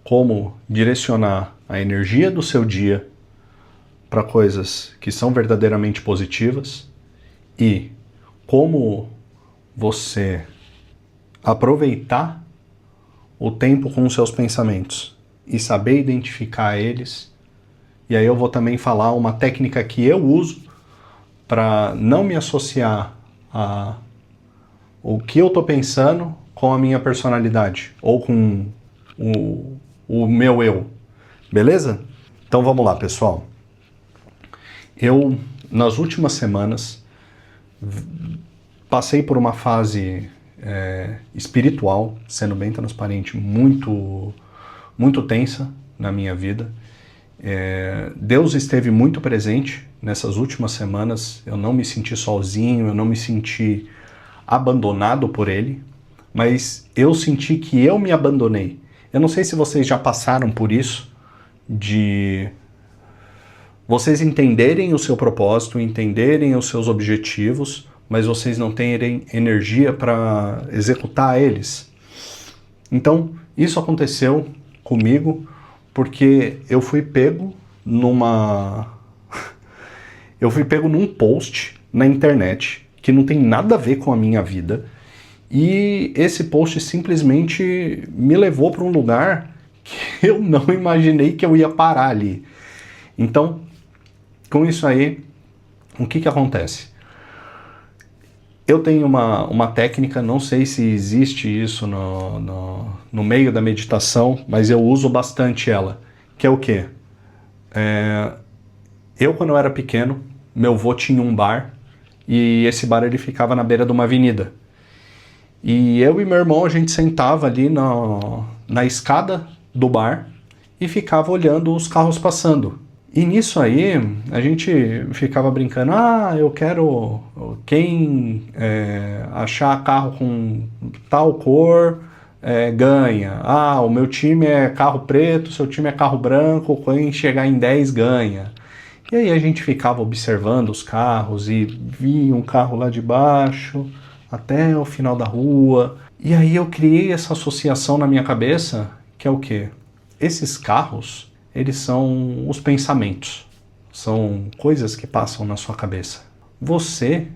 como direcionar a energia do seu dia para coisas que são verdadeiramente positivas e como você aproveitar o tempo com os seus pensamentos e saber identificar eles. E aí eu vou também falar uma técnica que eu uso para não me associar a o que eu estou pensando com a minha personalidade ou com o meu eu. Beleza? Então vamos lá, pessoal. Eu, nas últimas semanas, passei por uma fase espiritual, sendo bem transparente, muito tensa na minha vida. Deus esteve muito presente nessas últimas semanas. Eu não me senti sozinho, eu não me senti abandonado por Ele, mas eu senti que eu me abandonei. Eu não sei se vocês já passaram por isso, de vocês entenderem o seu propósito, entenderem os seus objetivos, mas vocês não terem energia para executar eles. Então, isso aconteceu comigo porque eu fui pego num post na internet que não tem nada a ver com a minha vida, e esse post simplesmente me levou para um lugar que eu não imaginei que eu ia parar ali. Então, com isso aí, o que acontece? Eu tenho uma técnica, não sei se existe isso no meio da meditação, mas eu uso bastante ela, que é o quê? Eu, quando eu era pequeno, meu avô tinha um bar, e esse bar ele ficava na beira de uma avenida. E eu e meu irmão, a gente sentava ali na escada do bar e ficava olhando os carros passando. E nisso aí, a gente ficava brincando, eu quero quem achar carro com tal cor ganha. O meu time é carro preto, seu time é carro branco, quem chegar em 10 ganha. E aí a gente ficava observando os carros e via um carro lá de baixo até o final da rua. E aí eu criei essa associação na minha cabeça, que é o quê? Esses carros, eles são os pensamentos. São coisas que passam na sua cabeça. Você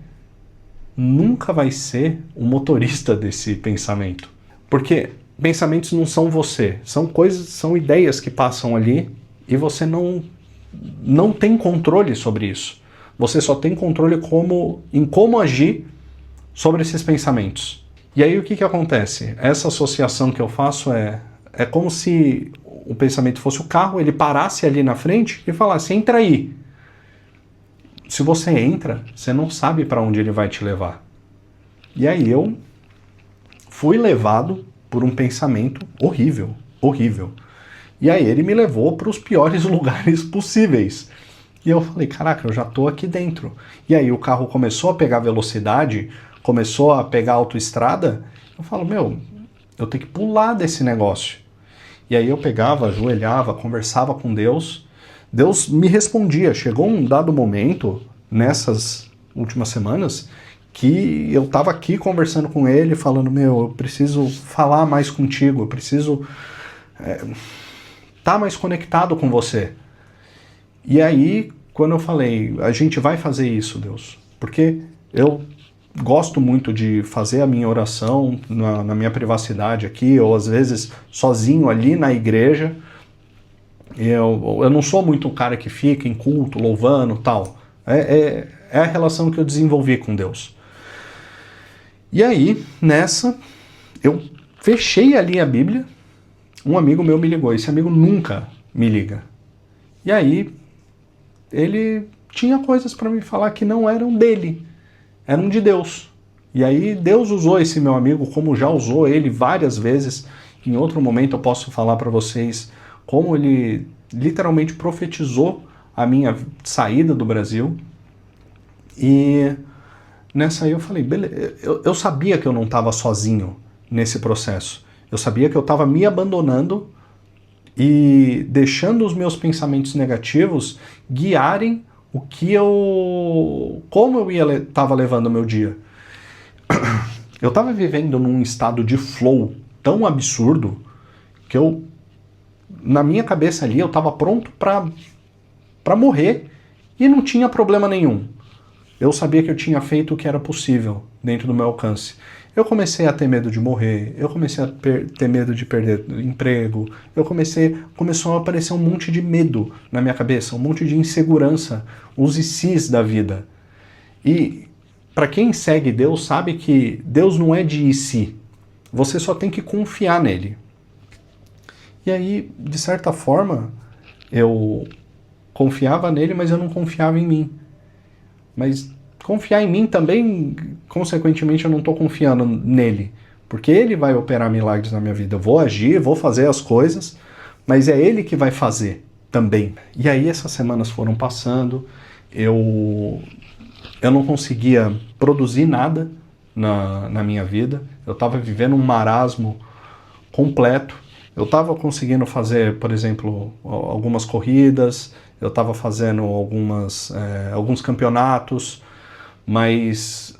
nunca vai ser o motorista desse pensamento. Porque pensamentos não são você. São coisas, são ideias que passam ali e você não tem controle sobre isso. Você só tem controle em como agir sobre esses pensamentos. E aí o que acontece? Essa associação que eu faço é como se o pensamento fosse o carro, ele parasse ali na frente e falasse, entra aí. Se você entra, você não sabe para onde ele vai te levar. E aí eu fui levado por um pensamento horrível, horrível. E aí ele me levou para os piores lugares possíveis. E eu falei, caraca, eu já estou aqui dentro. E aí o carro começou a pegar velocidade, começou a pegar autoestrada. Eu falo, eu tenho que pular desse negócio. E aí eu pegava, ajoelhava, conversava com Deus. Deus me respondia. Chegou um dado momento, nessas últimas semanas, que eu estava aqui conversando com ele, falando, eu preciso falar mais contigo, eu preciso estar mais conectado com você. E aí, quando eu falei, a gente vai fazer isso, Deus, porque eu gosto muito de fazer a minha oração na minha privacidade aqui, ou às vezes sozinho ali na igreja. Eu não sou muito um cara que fica em culto, louvando, tal. É a relação que eu desenvolvi com Deus. E aí, nessa, eu fechei ali a Bíblia, um amigo meu me ligou, esse amigo nunca me liga. E aí, ele tinha coisas para me falar que não eram dele, eram de Deus. E aí Deus usou esse meu amigo, como já usou ele várias vezes. Em outro momento eu posso falar para vocês como ele literalmente profetizou a minha saída do Brasil. E nessa aí eu falei, beleza, eu sabia que eu não estava sozinho nesse processo. Eu sabia que eu estava me abandonando e deixando os meus pensamentos negativos guiarem como eu estava levando o meu dia. Eu estava vivendo num estado de flow tão absurdo que eu na minha cabeça ali, eu estava pronto para morrer e não tinha problema nenhum. Eu sabia que eu tinha feito o que era possível dentro do meu alcance. Eu comecei a ter medo de morrer, eu comecei a ter medo de perder emprego, começou a aparecer um monte de medo na minha cabeça, um monte de insegurança, os e se's da vida. E para quem segue Deus sabe que Deus não é de e se, você só tem que confiar nele. E aí, de certa forma, eu confiava nele, mas eu não confiava em mim. Mas confiar em mim também, consequentemente, eu não estou confiando nele. Porque ele vai operar milagres na minha vida. Eu vou agir, vou fazer as coisas, mas é ele que vai fazer também. E aí essas semanas foram passando, eu não conseguia produzir nada na minha vida. Eu estava vivendo um marasmo completo. Eu estava conseguindo fazer, por exemplo, algumas corridas, eu estava fazendo alguns campeonatos, mas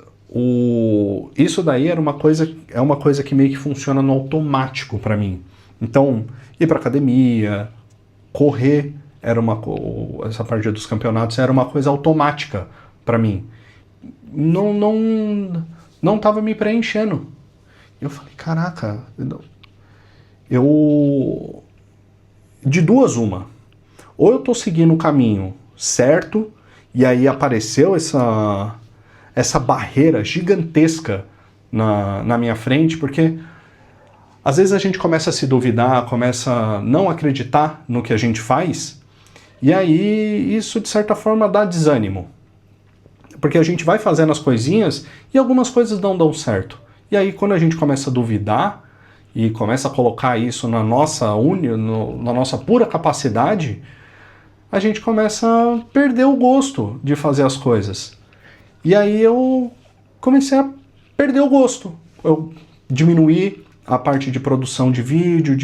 isso daí é uma coisa que meio que funciona no automático para mim. Então, ir para academia, correr, essa parte dos campeonatos era uma coisa automática para mim. Não estava me preenchendo. Eu falei, caraca, de duas uma. Ou eu tô seguindo o caminho certo, e aí apareceu essa barreira gigantesca na minha frente, porque às vezes a gente começa a se duvidar, começa a não acreditar no que a gente faz, e aí isso de certa forma dá desânimo. Porque a gente vai fazendo as coisinhas e algumas coisas não dão certo. E aí quando a gente começa a duvidar, e começa a colocar isso na nossa pura capacidade, a gente começa a perder o gosto de fazer as coisas. E aí eu comecei a perder o gosto. Eu diminuí a parte de produção de vídeo,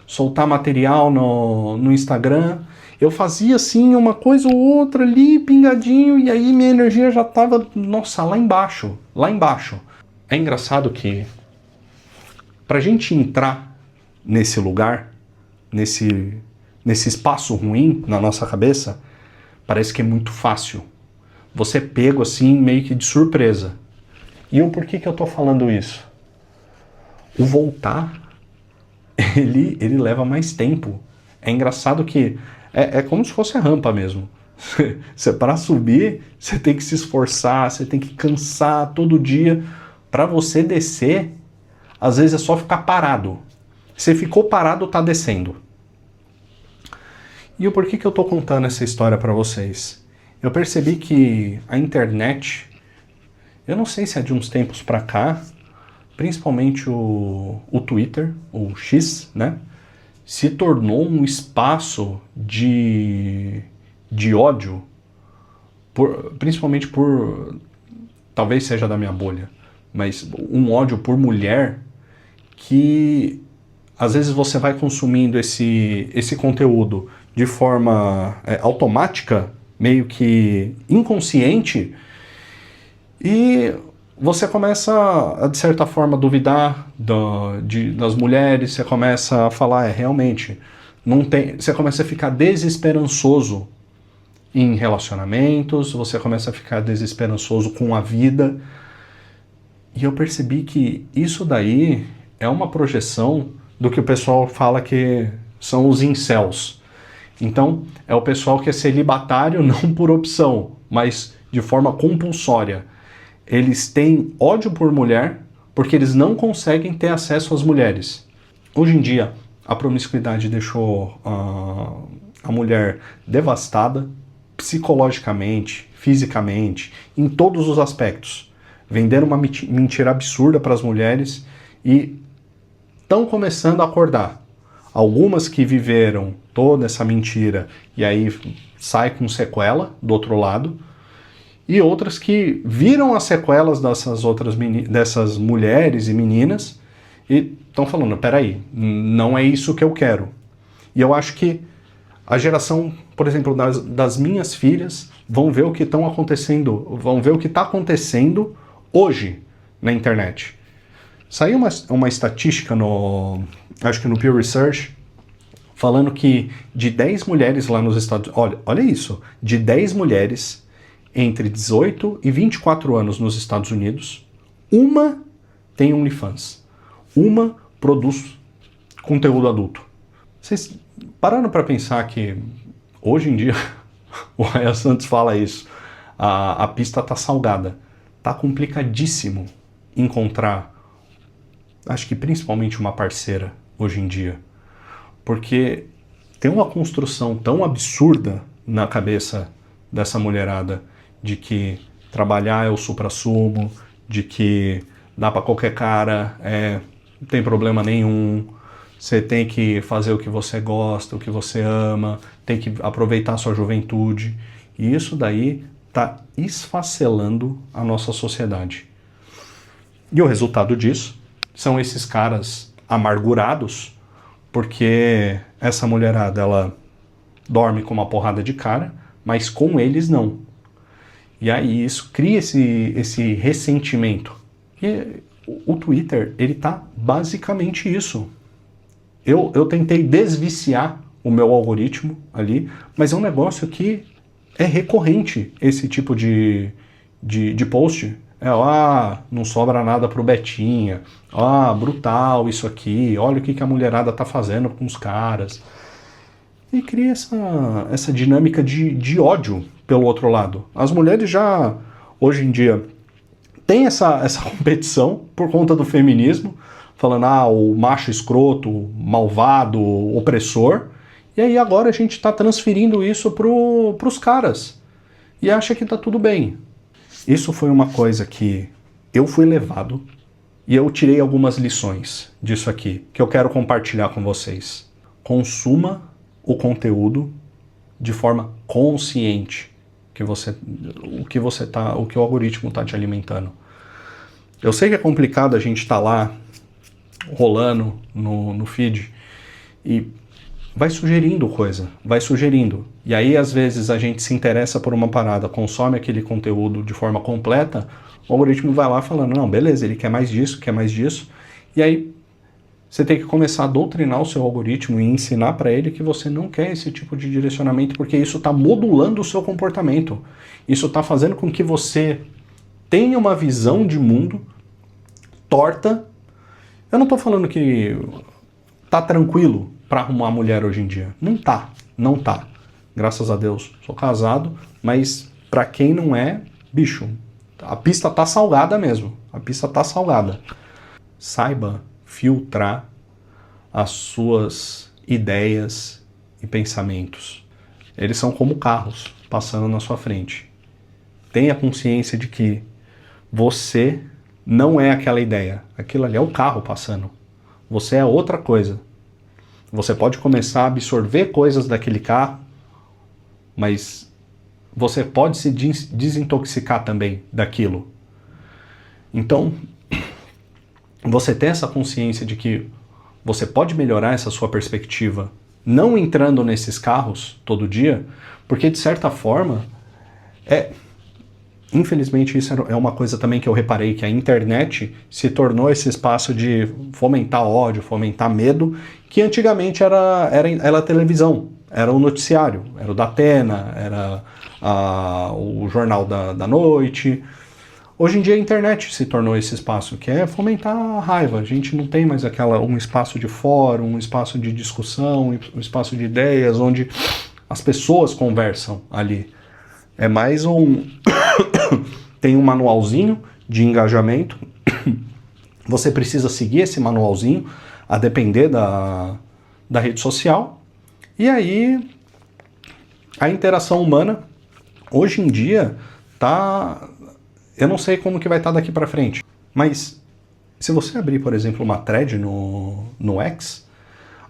soltar material no Instagram. Eu fazia assim uma coisa ou outra ali, pingadinho, e aí minha energia já estava, lá embaixo. É engraçado que pra gente entrar nesse lugar, nesse espaço ruim na nossa cabeça, parece que é muito fácil. Você é pego assim, meio que de surpresa. E por que eu tô falando isso? O voltar, ele leva mais tempo. É engraçado que é como se fosse a rampa mesmo. Para subir, você tem que se esforçar, você tem que cansar todo dia. Para você descer, às vezes é só ficar parado. Você ficou parado, tá descendo. E por que eu tô contando essa história para vocês? Eu percebi que a internet, eu não sei se é de uns tempos para cá, principalmente o Twitter, o X, né? Se tornou um espaço de ódio, principalmente talvez seja da minha bolha, mas um ódio por mulher que às vezes você vai consumindo esse conteúdo de forma automática, meio que inconsciente, e você começa a, de certa forma, duvidar das mulheres, você começa a falar, realmente, não tem. Você começa a ficar desesperançoso em relacionamentos, você começa a ficar desesperançoso com a vida. E eu percebi que isso daí é uma projeção do que o pessoal fala que são os incels. Então, é o pessoal que é celibatário não por opção, mas de forma compulsória. Eles têm ódio por mulher porque eles não conseguem ter acesso às mulheres. Hoje em dia, a promiscuidade deixou a mulher devastada, psicologicamente, fisicamente, em todos os aspectos. Venderam uma mentira absurda para as mulheres e estão começando a acordar. Algumas que viveram toda essa mentira e aí sai com sequela do outro lado, e outras que viram as sequelas dessas mulheres e meninas e estão falando, peraí, não é isso que eu quero. E eu acho que a geração, por exemplo, das minhas filhas vão ver o que está acontecendo hoje na internet. Saiu uma estatística acho que no Pew Research, falando que de 10 mulheres lá nos Estados Unidos, olha isso, de 10 mulheres entre 18 e 24 anos nos Estados Unidos, uma tem OnlyFans, uma produz conteúdo adulto. Vocês pararam para pensar que hoje em dia, o Raya Santos fala isso, a pista tá salgada, tá complicadíssimo encontrar, acho que principalmente uma parceira hoje em dia, porque tem uma construção tão absurda na cabeça dessa mulherada de que trabalhar é o suprassumo, de que dá para qualquer cara, não tem problema nenhum, você tem que fazer o que você gosta, o que você ama, tem que aproveitar a sua juventude. E isso daí está esfacelando a nossa sociedade. E o resultado disso são esses caras amargurados, porque essa mulherada, ela dorme com uma porrada de cara, mas com eles não. E aí isso cria esse ressentimento. E o Twitter, ele tá basicamente isso. Eu tentei desviciar o meu algoritmo ali, mas é um negócio que é recorrente, esse tipo de post. Não sobra nada pro Betinha. Brutal isso aqui. Olha o que a mulherada tá fazendo com os caras. E cria essa dinâmica de ódio pelo outro lado. As mulheres já, hoje em dia, têm essa competição por conta do feminismo, falando, o macho escroto, malvado, opressor. E aí agora a gente está transferindo isso pros caras. E acha que tá tudo bem. Isso foi uma coisa que eu fui levado e eu tirei algumas lições disso aqui, que eu quero compartilhar com vocês. Consuma o conteúdo de forma consciente, o que o algoritmo está te alimentando. Eu sei que é complicado a gente estar lá rolando no feed e vai sugerindo coisa, vai sugerindo. E aí, às vezes, a gente se interessa por uma parada, consome aquele conteúdo de forma completa, o algoritmo vai lá falando, não, beleza, ele quer mais disso, e aí você tem que começar a doutrinar o seu algoritmo e ensinar para ele que você não quer esse tipo de direcionamento, porque isso está modulando o seu comportamento. Isso está fazendo com que você tenha uma visão de mundo torta. Eu não estou falando que tá tranquilo para arrumar mulher hoje em dia. Não tá. Graças a Deus, sou casado, mas para quem não é, bicho, a pista tá salgada mesmo. A pista tá salgada. Saiba filtrar as suas ideias e pensamentos. Eles são como carros passando na sua frente. Tenha consciência de que você não é aquela ideia. Aquilo ali é o carro passando. Você é outra coisa. Você pode começar a absorver coisas daquele carro, mas você pode se desintoxicar também daquilo. Então, você ter essa consciência de que você pode melhorar essa sua perspectiva não entrando nesses carros todo dia, porque de certa forma, infelizmente isso é uma coisa também que eu reparei, que a internet se tornou esse espaço de fomentar ódio, fomentar medo, que antigamente era a televisão, era o noticiário, era o Datena, era o Jornal da Noite. Hoje em dia a internet se tornou esse espaço, que é fomentar a raiva. A gente não tem mais um espaço de fórum, um espaço de discussão, um espaço de ideias, onde as pessoas conversam ali. É mais tem um manualzinho de engajamento, você precisa seguir esse manualzinho, a depender da rede social, e aí a interação humana, hoje em dia, eu não sei como que vai estar daqui para frente, mas se você abrir, por exemplo, uma thread no X,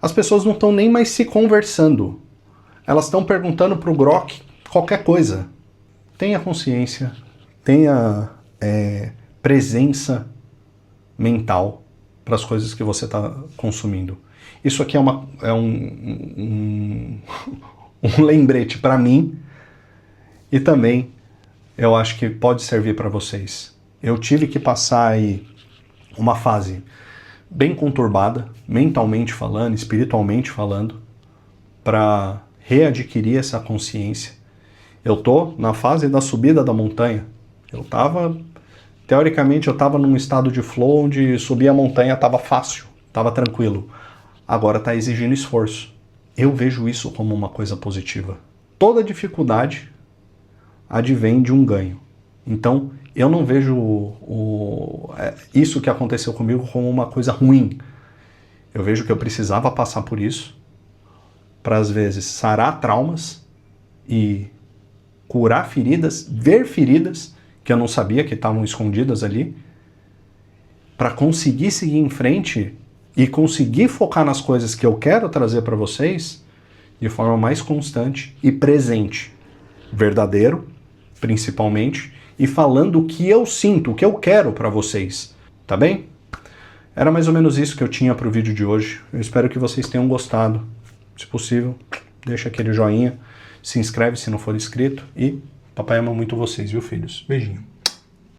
as pessoas não estão nem mais se conversando, elas estão perguntando pro Grok qualquer coisa. Tenha consciência, tenha presença mental para as coisas que você está consumindo. Isso aqui é um lembrete para mim e também eu acho que pode servir para vocês. Eu tive que passar aí uma fase bem conturbada, mentalmente falando, espiritualmente falando, para readquirir essa consciência. Eu tô na fase da subida da montanha. Teoricamente, eu estava num estado de flow onde subir a montanha estava fácil, estava tranquilo. Agora está exigindo esforço. Eu vejo isso como uma coisa positiva. Toda dificuldade advém de um ganho. Então, eu não vejo isso que aconteceu comigo como uma coisa ruim. Eu vejo que eu precisava passar por isso para, às vezes, sarar traumas e curar feridas, ver feridas que eu não sabia que estavam escondidas ali, para conseguir seguir em frente e conseguir focar nas coisas que eu quero trazer para vocês de forma mais constante e presente, verdadeiro, principalmente, e falando o que eu sinto, o que eu quero para vocês, tá bem? Era mais ou menos isso que eu tinha para o vídeo de hoje. Eu espero que vocês tenham gostado. Se possível, deixa aquele joinha, se inscreve se não for inscrito e papai ama muito vocês, viu, filhos? Beijinho.